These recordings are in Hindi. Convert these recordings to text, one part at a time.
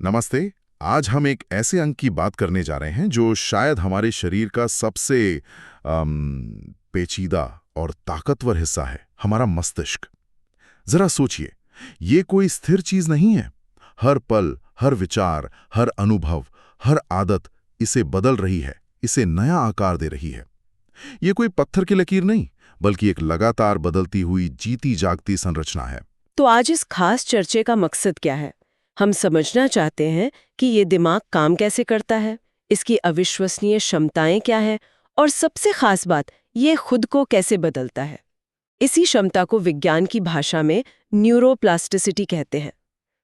नमस्ते। आज हम एक ऐसे अंग की बात करने जा रहे हैं जो शायद हमारे शरीर का सबसे पेचीदा और ताकतवर हिस्सा है, हमारा मस्तिष्क। जरा सोचिए, ये कोई स्थिर चीज नहीं है। हर पल, हर विचार, हर अनुभव, हर आदत इसे बदल रही है, इसे नया आकार दे रही है। ये कोई पत्थर की लकीर नहीं, बल्कि एक लगातार बदलती हुई जीती जागती संरचना है। तो आज इस खास चर्चे का मकसद क्या है? हम समझना चाहते हैं कि ये दिमाग काम कैसे करता है, इसकी अविश्वसनीय क्षमताएं क्या हैं और सबसे खास बात, ये खुद को कैसे बदलता है। इसी क्षमता को विज्ञान की भाषा में न्यूरोप्लास्टिसिटी कहते हैं।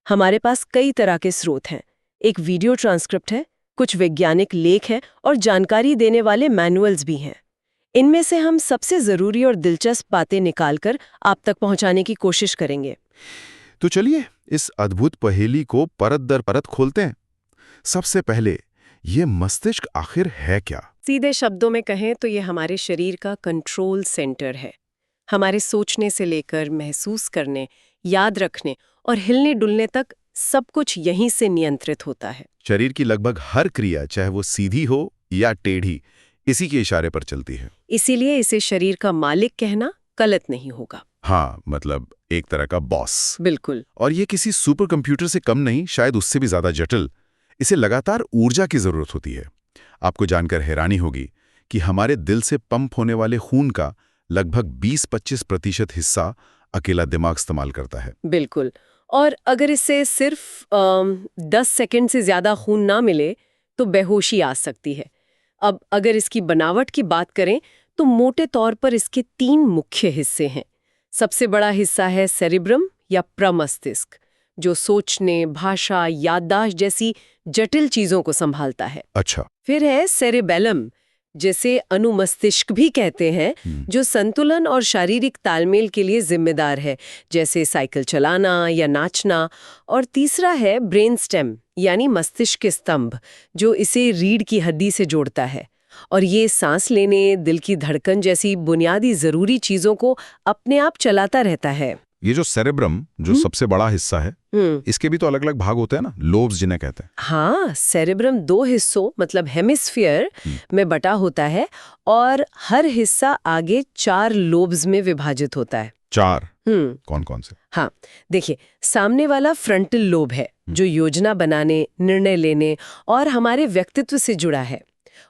हमारे पास कई तरह के स्रोत हैं। एक वीडियो ट्रांसक्रिप्ट है, कुछ वैज्ञानिक लेख हैं और जानकारी देने वाले मैनुअल्स भी हैं। इनमें से हम सबसे ज़रूरी और दिलचस्प बातें निकालकर आप तक पहुंचाने की कोशिश करेंगे। तो चलिए इस अद्भुत पहेली को परत दर परत खोलते हैं। सबसे पहले, ये मस्तिष्क आखिर है क्या? सीधे शब्दों में कहें तो ये हमारे शरीर का कंट्रोल सेंटर है। हमारे सोचने से लेकर महसूस करने, याद रखने और हिलने डुलने तक सब कुछ यहीं से नियंत्रित होता है। शरीर की लगभग हर क्रिया, चाहे वो सीधी हो या टेढ़ी, इसी के इशारे पर चलती है। इसीलिए इसे शरीर का मालिक कहना गलत नहीं होगा। हाँ, मतलब एक तरह का बॉस। बिल्कुल। और ये किसी सुपर कंप्यूटर से कम नहीं, शायद उससे भी ज्यादा जटिल। इसे लगातार ऊर्जा की जरूरत होती है। आपको जानकर हैरानी होगी कि हमारे दिल से पंप होने वाले खून का लगभग 20-25% हिस्सा अकेला दिमाग इस्तेमाल करता है। बिल्कुल। और अगर इससे सिर्फ 10 सेकंड से ज्यादा खून ना मिले तो बेहोशी आ सकती है। अब अगर इसकी बनावट की बात करें तो मोटे तौर पर इसके 3 मुख्य हिस्से हैं। सबसे बड़ा हिस्सा है सेरिब्रम या प्रमस्तिष्क, जो सोचने, भाषा, याददाश्त जैसी जटिल चीजों को संभालता है। अच्छा। फिर है सेरेबेलम, जिसे अनुमस्तिष्क भी कहते हैं, जो संतुलन और शारीरिक तालमेल के लिए जिम्मेदार है, जैसे साइकिल चलाना या नाचना। और तीसरा है ब्रेन स्टेम यानी मस्तिष्क के स्तंभ, जो इसे रीढ़ की हड्डी से जोड़ता है और ये सांस लेने, दिल की धड़कन जैसी बुनियादी जरूरी चीजों को अपने आप चलाता रहता है। ये जो सेरेब्रम, जो सबसे बड़ा हिस्सा है, इसके भी तो अलग अलग भाग होते हैं ना, लोब्स जिन्हें कहते हैं। हाँ, सेरेब्रम 2 हिस्सों मतलब हेमिस्फीयर में बटा होता है और हर हिस्सा आगे 4 लोब्स में विभाजित होता है। 4? कौन कौन से? हाँ, देखिए, सामने वाला फ्रंटल लोब है, जो योजना बनाने, निर्णय लेने और हमारे व्यक्तित्व से जुड़ा है।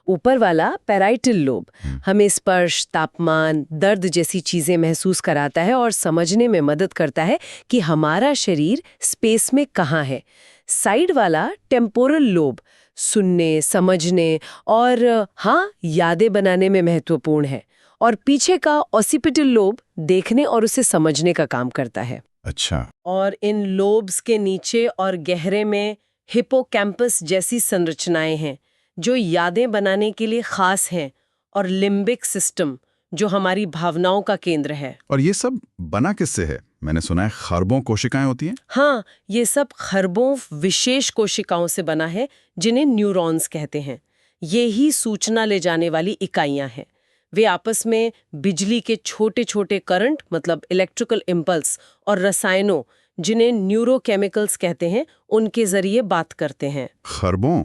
ऊपर वाला पैराइटल लोब हमें स्पर्श, तापमान, दर्द जैसी चीजें महसूस कराता है और समझने में मदद करता है कि हमारा शरीर स्पेस में कहाँ है। साइड वाला टेम्पोरल लोब सुनने, समझने और हाँ, यादें बनाने में महत्वपूर्ण है। और पीछे का ऑसिपिटल लोब देखने और उसे समझने का काम करता है। अच्छा। और इन लोब्स के नीचे और गहरे में हिपोकैम्पस जैसी संरचनाएं हैं, जो यादें बनाने के लिए खास हैं, और लिम्बिक सिस्टम, जो हमारी भावनाओं का केंद्र है। और ये सब बना किससे है? मैंने सुना है खरबों कोशिकाएं होती हैं। हाँ, ये सब खरबों विशेष कोशिकाओं से बना है, जिन्हें न्यूरॉन्स कहते हैं। ये ही सूचना ले जाने वाली इकाइयां हैं। वे आपस में बिजली के छोटे छोटे करंट मतलब इलेक्ट्रिकल इम्पल्स और रसायनों, जिन्हें न्यूरोकेमिकल्स कहते हैं, उनके जरिए बात करते हैं। खरबों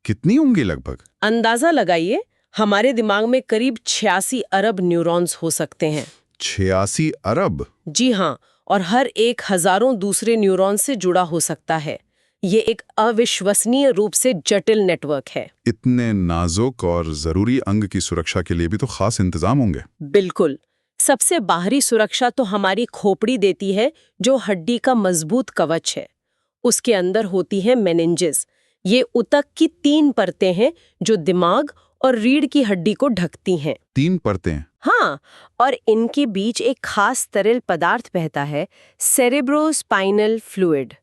कितनी होंगी लगभग? अंदाजा लगाइए, हमारे दिमाग में करीब 86 अरब न्यूरॉन्स हो सकते हैं। 86 अरब? जी हाँ, और हर एक हजारों दूसरे न्यूरॉन से जुड़ा हो सकता है। ये एक अविश्वसनीय रूप से जटिल नेटवर्क है। इतने नाजुक और जरूरी अंग की सुरक्षा के लिए भी तो खास इंतजाम होंगे। बिल्कुल। सबसे बाहरी सुरक्षा तो हमारी खोपड़ी देती है, जो हड्डी का मजबूत कवच है। उसके अंदर होती है मेनिंजेस। ये ऊतक की 3 परतें हैं, जो दिमाग और रीढ़ की हड्डी को ढकती हैं। 3 परतें? हाँ, और इनके बीच एक खास तरल पदार्थ बहता है, सेरेब्रोस्पाइनल फ्लूइड।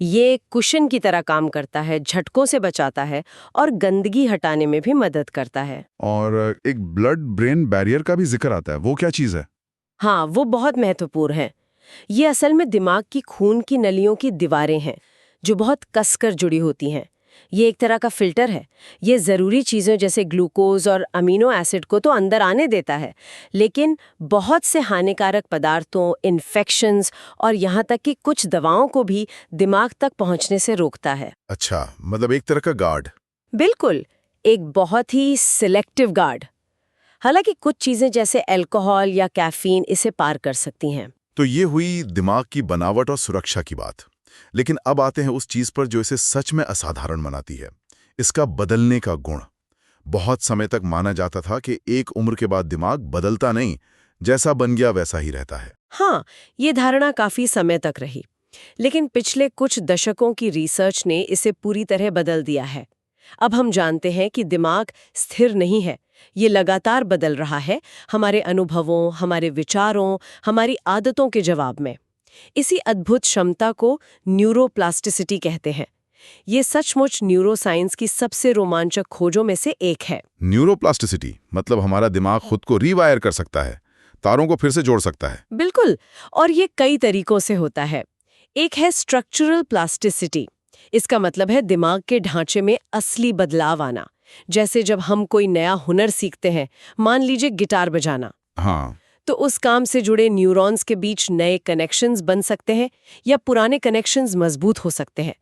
ये कुशन की तरह काम करता है, झटकों से बचाता है और गंदगी हटाने में भी मदद करता है। और एक ब्लड ब्रेन बैरियर का भी जिक्र आता है, वो क्या चीज है? हाँ, वो बहुत महत्वपूर्ण है। ये असल में दिमाग की खून की नलियों की दीवारें हैं, जो बहुत कसकर जुड़ी होती हैं। ये एक तरह का फिल्टर है। ये ज़रूरी चीज़ें जैसे ग्लूकोज और अमीनो एसिड को तो अंदर आने देता है, लेकिन बहुत से हानिकारक पदार्थों, इन्फेक्शंस और यहाँ तक कि कुछ दवाओं को भी दिमाग तक पहुँचने से रोकता है। अच्छा, मतलब एक तरह का गार्ड। बिल्कुल, एक बहुत ही सिलेक्टिव गार्ड। हालांकि कुछ चीज़ें जैसे अल्कोहल या कैफीन इसे पार कर सकती हैं। तो ये हुई दिमाग की बनावट और सुरक्षा की बात। लेकिन अब आते हैं उस चीज पर जो इसे सच में असाधारण बनाती है, इसका बदलने का गुण। बहुत समय तक माना जाता था कि एक उम्र के बाद दिमाग बदलता नहीं, जैसा बन गया वैसा ही रहता है। हाँ, ये धारणा काफी समय तक रही, लेकिन पिछले कुछ दशकों की रिसर्च ने इसे पूरी तरह बदल दिया है। अब हम जानते हैं कि दिमाग स्थिर नहीं है, ये लगातार बदल रहा है, हमारे अनुभवों, हमारे विचारों, हमारी आदतों के जवाब में। इसी अद्भुत क्षमता को न्यूरोप्लास्टिसिटी कहते हैं। ये सचमुच न्यूरोसाइंस की सबसे रोमांचक खोजों में से एक है। न्यूरोप्लास्टिसिटी मतलब हमारा दिमाग खुद को रीवायर कर सकता है, तारों को फिर से जोड़ सकता है। बिल्कुल, और ये कई तरीकों से होता है। एक है स्ट्रक्चरल प्लास्टिसिटी। इसका मतलब है दिमाग के ढांचे में असली बदलाव आना। जैसे जब हम कोई नया हुनर सीखते हैं, मान लीजिए गिटार बजाना, हाँ, तो उस काम से जुड़े न्यूरॉन्स के बीच नए कनेक्शंस बन सकते हैं या पुराने कनेक्शंस मजबूत हो सकते हैं।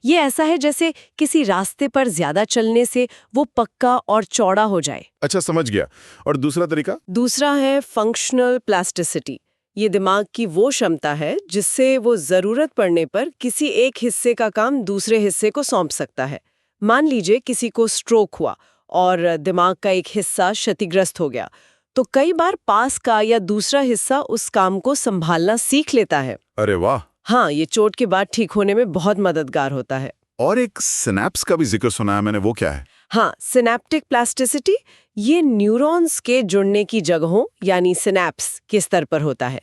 ये ऐसा है जैसे किसी रास्ते पर ज्यादा चलने से वो पक्का और चौड़ा हो जाए। अच्छा समझ गया। और दूसरा तरीका? दूसरा है फंक्शनल प्लास्टिसिटी। ये दिमाग की वो क्षमता है जिससे वो जरूरत पड़ने पर किसी एक हिस्से का काम दूसरे हिस्से को सौंप सकता है। मान लीजिए किसी को स्ट्रोक हुआ और दिमाग का एक हिस्सा क्षतिग्रस्त हो गया, तो कई बार पास का या दूसरा हिस्सा उस काम को संभालना सीख लेता है। अरे वाह। हाँ, ये चोट के बाद ठीक होने में बहुत मददगार होता है। और एक सिनेप्स का भी जिक्र सुना है मैंने, वो क्या है? हाँ, सिनेप्टिक प्लास्टिसिटी ये न्यूरॉन्स के जुड़ने की जगहों यानी सिनेप्स के स्तर पर होता है।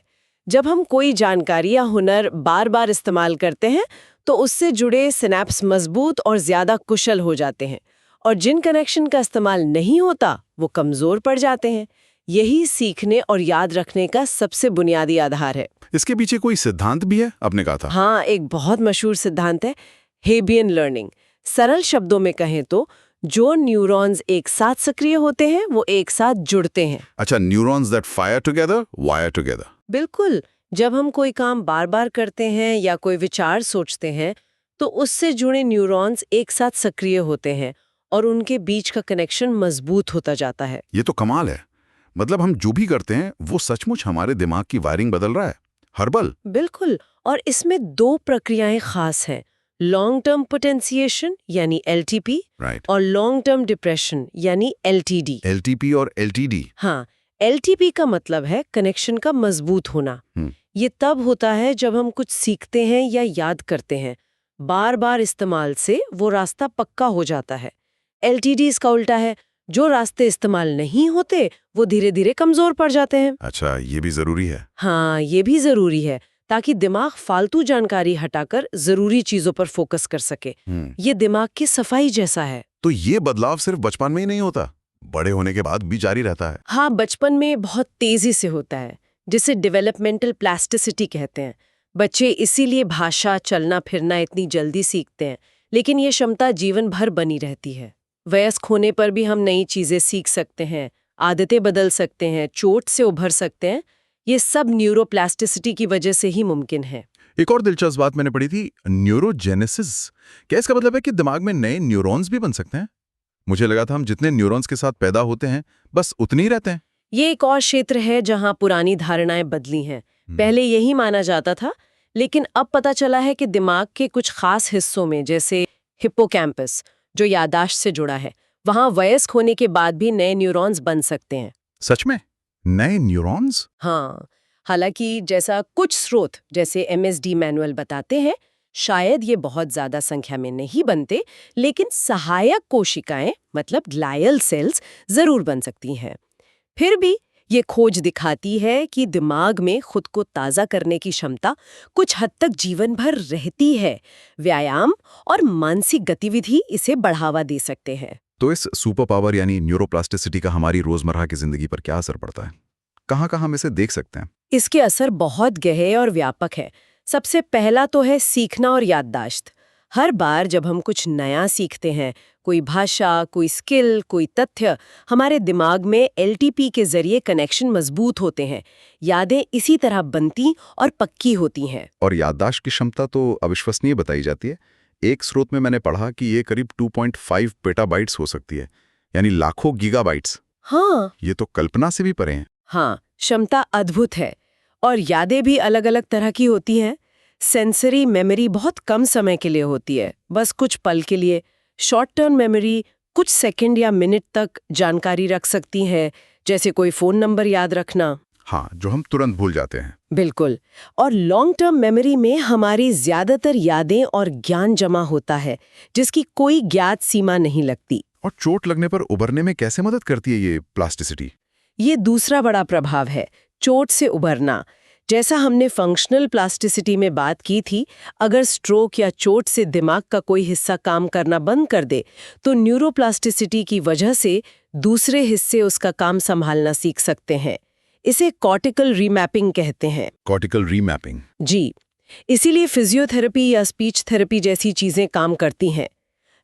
जब हम कोई जानकारी या हुनर बार बार इस्तेमाल करते हैं तो उससे जुड़े सिनेप्स मजबूत और ज्यादा कुशल हो जाते हैं, और जिन कनेक्शन का इस्तेमाल नहीं होता वो कमजोर पड़ जाते हैं। यही सीखने और याद रखने का सबसे बुनियादी आधार है। इसके पीछे कोई सिद्धांत भी है, आपने कहा था? हाँ, एक बहुत मशहूर सिद्धांत है हेबियन लर्निंग। सरल शब्दों में कहें तो जो न्यूरॉन्स एक साथ सक्रिय होते हैं वो एक साथ जुड़ते हैं। अच्छा, neurons that fire together wire together. बिल्कुल, जब हम कोई काम बार बार करते हैं या कोई विचार सोचते हैं तो उससे जुड़े न्यूरॉन्स एक साथ सक्रिय होते हैं और उनके बीच का कनेक्शन मजबूत होता जाता है। ये तो कमाल है। मतलब हम जो भी करते हैं वो सचमुच हमारे दिमाग की वायरिंग बदल रहा है, हर पल। बिल्कुल, और इसमें दो प्रक्रियाएं खास हैं, लॉन्ग टर्म पोटेंशिएशन यानी LTP राइट। और लॉन्ग टर्म डिप्रेशन यानी LTD। LTP और LTD। हाँ, LTP का मतलब है कनेक्शन का मजबूत होना। ये तब होता है जब हम कुछ सीखते हैं या याद करते हैं, बार बार इस्तेमाल से वो रास्ता पक्का हो जाता है। LTD इसका उल्टा है, जो रास्ते इस्तेमाल नहीं होते वो धीरे धीरे कमजोर पड़ जाते हैं। अच्छा, ये भी जरूरी है। हाँ, ये भी जरूरी है ताकि दिमाग फालतू जानकारी हटाकर जरूरी चीजों पर फोकस कर सके। ये दिमाग की सफाई जैसा है। तो ये बदलाव सिर्फ बचपन में ही नहीं होता, बड़े होने के बाद भी जारी रहता है? हाँ, बचपन में बहुत तेजी से होता है, जिसे डेवलपमेंटल प्लास्टिसिटी कहते हैं। बच्चे इसीलिए भाषा, चलना फिरना इतनी जल्दी सीखते हैं, लेकिन ये क्षमता जीवन भर बनी रहती है। वयस्क होने पर भी हम नई चीजें सीख सकते हैं, आदतें बदल सकते हैं, चोट से उभर सकते हैं। ये सब न्यूरोप्लास्टिसिटी की वजह से ही मुमकिन है। एक और दिलचस्प बात मैंने पढ़ी थी, न्यूरोजेनेसिस। क्या इसका मतलब है कि दिमाग में नए न्यूरॉन्स भी बन सकते हैं? मुझे लगा था हम जितने न्यूरॉन्स के साथ पैदा होते हैं बस उतने ही रहते हैं। ये एक और क्षेत्र है जहां पुरानी धारणाएं बदली हैं। पहले यही माना जाता था, लेकिन अब पता चला है कि दिमाग के कुछ खास हिस्सों में, जैसे हिप्पोकैम्पस जो याददाश्त से जुड़ा है, वहां वयस्क होने के बाद भी नए न्यूरॉन्स बन सकते हैं। सच में? नए न्यूरॉन्स? हाँ, हालांकि जैसा कुछ स्रोत जैसे MSD मैनुअल बताते हैं, शायद ये बहुत ज्यादा संख्या में नहीं बनते, लेकिन सहायक कोशिकाएं मतलब ग्लायल सेल्स जरूर बन सकती हैं। फिर भी ये खोज दिखाती है कि दिमाग में खुद को ताज़ा करने की क्षमता कुछ हद तक जीवन भर रहती है। व्यायाम और मानसिक गतिविधि इसे बढ़ावा दे सकते हैं। तो इस सुपर पावर यानी न्यूरोप्लास्टिसिटी का हमारी रोजमर्रा की जिंदगी पर क्या असर पड़ता है? कहाँ-कहाँ हम इसे देख सकते हैं? इसके असर बहुत गहरे और व्यापक है। सबसे पहला तो है सीखना और याददाश्त। हर बार जब हम कुछ नया सीखते हैं, कोई भाषा, कोई स्किल, कोई तथ्य, हमारे दिमाग में एलटीपी के जरिए कनेक्शन मजबूत होते हैं। यादें इसी तरह बनती और पक्की होती हैं। और याददाश्त की क्षमता तो अविश्वसनीय बताई जाती है। एक स्रोत में मैंने पढ़ा कि ये करीब 2.5 पेटाबाइट्स हो सकती है, यानी लाखों गीगाबाइट्स। हाँ ये तो कल्पना से भी परे हैं। हाँ, क्षमता अद्भुत है। और यादें भी अलग अलग तरह की होती हैं। सेंसरी मेमोरी बहुत कम समय के लिए होती है, बस कुछ पल के लिए। शॉर्ट टर्म मेमोरी कुछ सेकंड या मिनट तक जानकारी रख सकती है, जैसे कोई फोन नंबर याद रखना। हाँ, जो हम तुरंत भूल जाते हैं। बिल्कुल। और लॉन्ग टर्म मेमोरी में हमारी ज्यादातर यादें और ज्ञान जमा होता है, जिसकी कोई ज्ञात सीमा नहीं लगती। और चोट लगने पर उभरने में कैसे मदद करती है ये प्लास्टिसिटी? ये दूसरा बड़ा प्रभाव है, चोट से उभरना। जैसा हमने फंक्शनल प्लास्टिसिटी में बात की थी, अगर स्ट्रोक या चोट से दिमाग का कोई हिस्सा काम करना बंद कर दे, तो न्यूरोप्लास्टिसिटी की वजह से दूसरे हिस्से उसका काम संभालना सीख सकते हैं। इसे कॉर्टिकल रीमैपिंग कहते हैं। Cortical remapping. जी, इसीलिए फिजियोथेरेपी या स्पीच थेरेपी जैसी चीजें काम करती हैं।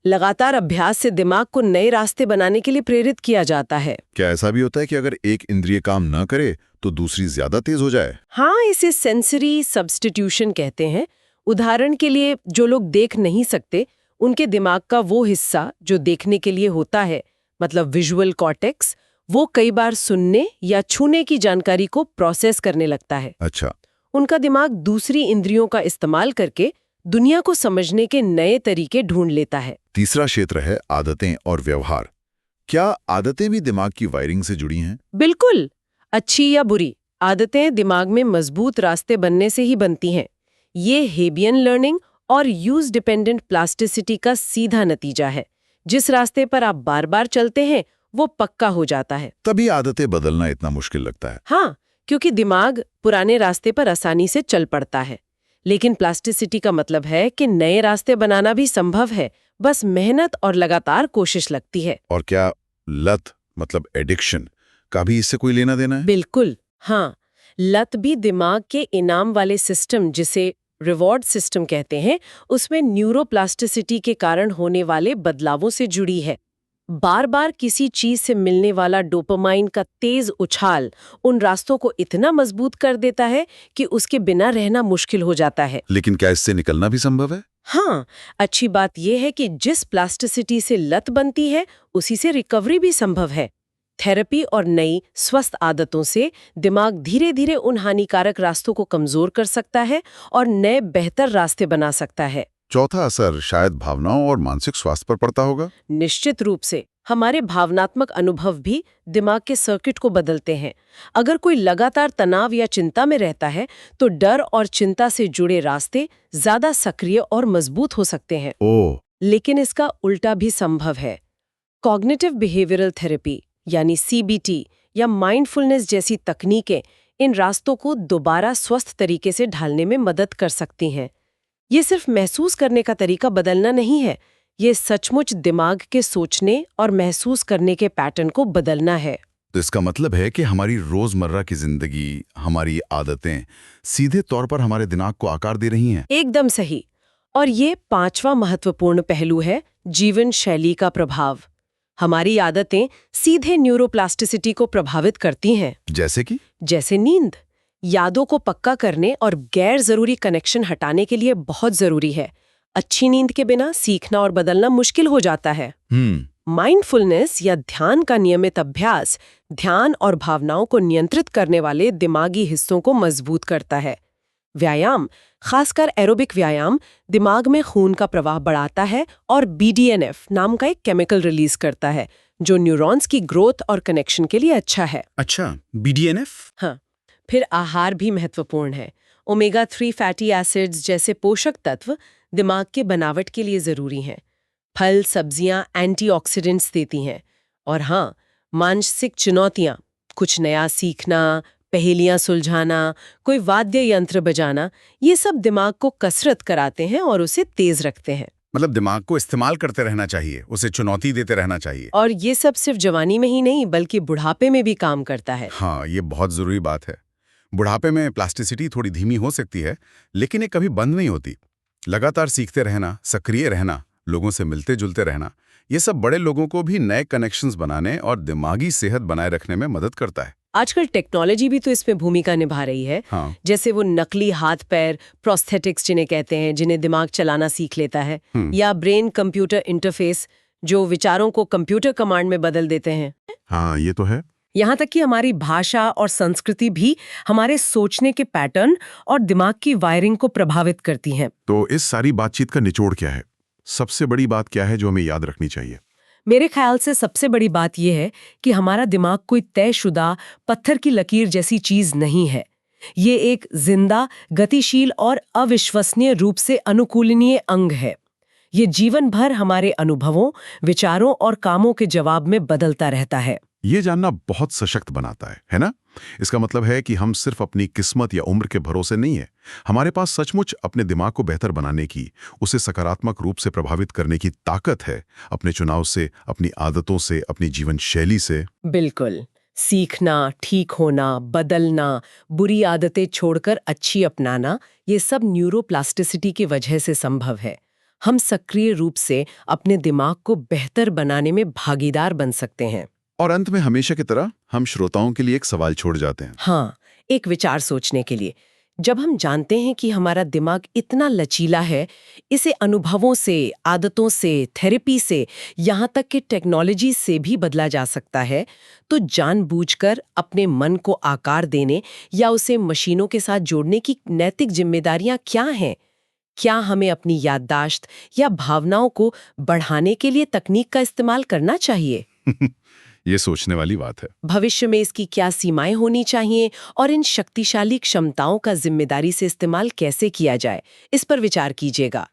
लगातार अभ्यास से दिमाग को नए रास्ते बनाने के लिए प्रेरित किया जाता है। क्या ऐसा भी होता है कि अगर एक इंद्रिय काम न करे तो दूसरी ज्यादा तेज हो जाए? हाँ, इसे सेंसरी सब्स्टिट्यूशन कहते हैं। उदाहरण के लिए, जो लोग देख नहीं सकते, उनके दिमाग का वो हिस्सा जो देखने के लिए होता है, मतलब विजुअल कॉर्टेक्स, वो कई बार सुनने या छूने की जानकारी को प्रोसेस करने लगता है। अच्छा। उनका दिमाग दूसरी इंद्रियों का इस्तेमाल करके दुनिया को समझने के नए तरीके ढूंढ लेता है। तीसरा क्षेत्र है आदतें और व्यवहार। क्या आदतें भी दिमाग की वायरिंग से जुड़ी हैं? बिल्कुल। अच्छी या बुरी आदतें दिमाग में मजबूत रास्ते बनने से ही बनती हैं। ये हेबियन लर्निंग और यूज डिपेंडेंट प्लास्टिसिटी का सीधा नतीजा है। जिस रास्ते पर आप बार बार चलते हैं, वो पक्का हो जाता है। तभी आदतें बदलना इतना मुश्किल लगता है। हाँ, क्योंकि दिमाग पुराने रास्ते पर आसानी से चल पड़ता है। लेकिन प्लास्टिसिटी का मतलब है कि नए रास्ते बनाना भी संभव है, बस मेहनत और लगातार कोशिश लगती है। और क्या लत, मतलब एडिक्शन, का भी इससे कोई लेना देना है? बिल्कुल, हाँ। लत भी दिमाग के इनाम वाले सिस्टम, जिसे रिवॉर्ड सिस्टम कहते हैं, उसमें न्यूरोप्लास्टिसिटी के कारण होने वाले बदलावों से जुड़ी है। बार बार किसी चीज से मिलने वाला डोपामाइन का तेज उछाल उन रास्तों को इतना मजबूत कर देता है कि उसके बिना रहना मुश्किल हो जाता है। लेकिन क्या इससे निकलना भी संभव है? हाँ, अच्छी बात यह है कि जिस प्लास्टिसिटी से लत बनती है, उसी से रिकवरी भी संभव है। थेरेपी और नई स्वस्थ आदतों से दिमाग धीरे धीरे उन हानिकारक रास्तों को कमजोर कर सकता है और नए बेहतर रास्ते बना सकता है। चौथा असर शायद भावनाओं और मानसिक स्वास्थ्य पर पड़ता होगा। निश्चित रूप से। हमारे भावनात्मक अनुभव भी दिमाग के सर्किट को बदलते हैं। अगर कोई लगातार तनाव या चिंता में रहता है, तो डर और चिंता से जुड़े रास्ते ज्यादा सक्रिय और मजबूत हो सकते हैं। ओह। लेकिन इसका उल्टा भी संभव है। कॉग्निटिव बिहेवियरल थेरेपी यानी सीबीटी या माइंडफुलनेस जैसी तकनीकें इन रास्तों को दोबारा स्वस्थ तरीके से ढालने में मदद कर सकती हैं। ये सिर्फ महसूस करने का तरीका बदलना नहीं है, ये सचमुच दिमाग के सोचने और महसूस करने के पैटर्न को बदलना है। तो इसका मतलब है कि हमारी रोजमर्रा की जिंदगी, हमारी आदतें सीधे तौर पर हमारे दिमाग को आकार दे रही हैं। एकदम सही। और ये पांचवा महत्वपूर्ण पहलू है जीवन शैली का प्रभाव। हमारी आदतें सीधे न्यूरोप्लास्टिसिटी को प्रभावित करती हैं। जैसे नींद यादों को पक्का करने और गैर जरूरी कनेक्शन हटाने के लिए बहुत जरूरी है। अच्छी नींद के बिना सीखना और बदलना मुश्किल हो जाता है। माइंडफुलनेस या ध्यान का नियमित अभ्यास ध्यान और भावनाओं को नियंत्रित करने वाले दिमागी हिस्सों को मजबूत करता है। व्यायाम, खासकर एरोबिक व्यायाम, दिमाग में खून का प्रवाह बढ़ाता है और BDNF नाम का एक केमिकल रिलीज करता है, जो न्यूरॉन्स की ग्रोथ और कनेक्शन के लिए अच्छा है। अच्छा, BDNF? हाँ। फिर आहार भी महत्वपूर्ण है। ओमेगा 3 फैटी एसिड्स जैसे पोषक तत्व दिमाग के बनावट के लिए जरूरी हैं। फल, सब्जियां एंटीऑक्सीडेंट्स देती हैं। और हाँ, मानसिक चुनौतियां, कुछ नया सीखना, पहेलियां सुलझाना, कोई वाद्य यंत्र बजाना, ये सब दिमाग को कसरत कराते हैं और उसे तेज रखते हैं। मतलब दिमाग को इस्तेमाल करते रहना चाहिए, उसे चुनौती देते रहना चाहिए। और ये सब सिर्फ जवानी में ही नहीं, बल्कि बुढ़ापे में भी काम करता है। हाँ, ये बहुत जरूरी बात है। बुढ़ापे में प्लास्टिसिटी थोड़ी धीमी हो सकती है, लेकिन ये कभी बंद नहीं होती। लगातार सीखते रहना, सक्रिय रहना, लोगों से मिलते जुलते रहना, ये सब बड़े लोगों को भी नए कनेक्शंस बनाने और दिमागी सेहत बनाए रखने में मदद करता है। आजकल टेक्नोलॉजी भी तो इसमें भूमिका निभा रही है। हाँ। जैसे वो नकली हाथ पैर प्रोस्थेटिक्स जिन्हें कहते हैं, जिन्हें दिमाग चलाना सीख लेता है, या ब्रेन कंप्यूटर इंटरफेस जो विचारों को कंप्यूटर कमांड में बदल देते हैं। हाँ, ये तो है। यहाँ तक कि हमारी भाषा और संस्कृति भी हमारे सोचने के पैटर्न और दिमाग की वायरिंग को प्रभावित करती हैं। तो इस सारी बातचीत का निचोड़ क्या है? सबसे बड़ी बात क्या है जो हमें याद रखनी चाहिए? मेरे ख्याल से सबसे बड़ी बात यह है कि हमारा दिमाग कोई तयशुदा पत्थर की लकीर जैसी चीज नहीं है। ये एक जिंदा, गतिशील और अविश्वसनीय रूप से अनुकूलनीय अंग है। ये जीवन भर हमारे अनुभवों, विचारों और कामों के जवाब में बदलता रहता है। ये जानना बहुत सशक्त बनाता है ना? इसका मतलब है कि हम सिर्फ अपनी किस्मत या उम्र के भरोसे नहीं है। हमारे पास सचमुच अपने दिमाग को बेहतर बनाने की, उसे सकारात्मक रूप से प्रभावित करने की ताकत है, अपने चुनाव से, अपनी आदतों से, अपनी जीवन शैली से। बिल्कुल। सीखना, ठीक होना, बदलना, बुरी आदतें छोड़कर अच्छी अपनाना, ये सब न्यूरोप्लास्टिसिटी की वजह से संभव है। हम सक्रिय रूप से अपने दिमाग को बेहतर बनाने में भागीदार बन सकते हैं। और अंत में हमेशा की तरह हम श्रोताओं के लिए एक सवाल छोड़ जाते हैं। हाँ, एक विचार सोचने के लिए। जब हम जानते हैं कि हमारा दिमाग इतना लचीला है, इसे अनुभवों से, आदतों से, थेरेपी से, यहाँ तक कि टेक्नोलॉजी से भी बदला जा सकता है, तो जानबूझकर अपने मन को आकार देने या उसे मशीनों के साथ जोड़ने की नैतिक जिम्मेदारियां क्या हैं? क्या हमें अपनी याददाश्त या भावनाओं को बढ़ाने के लिए तकनीक का इस्तेमाल करना चाहिए? ये सोचने वाली बात है। भविष्य में इसकी क्या सीमाएं होनी चाहिए और इन शक्तिशाली क्षमताओं का जिम्मेदारी से इस्तेमाल कैसे किया जाए, इस पर विचार कीजिएगा।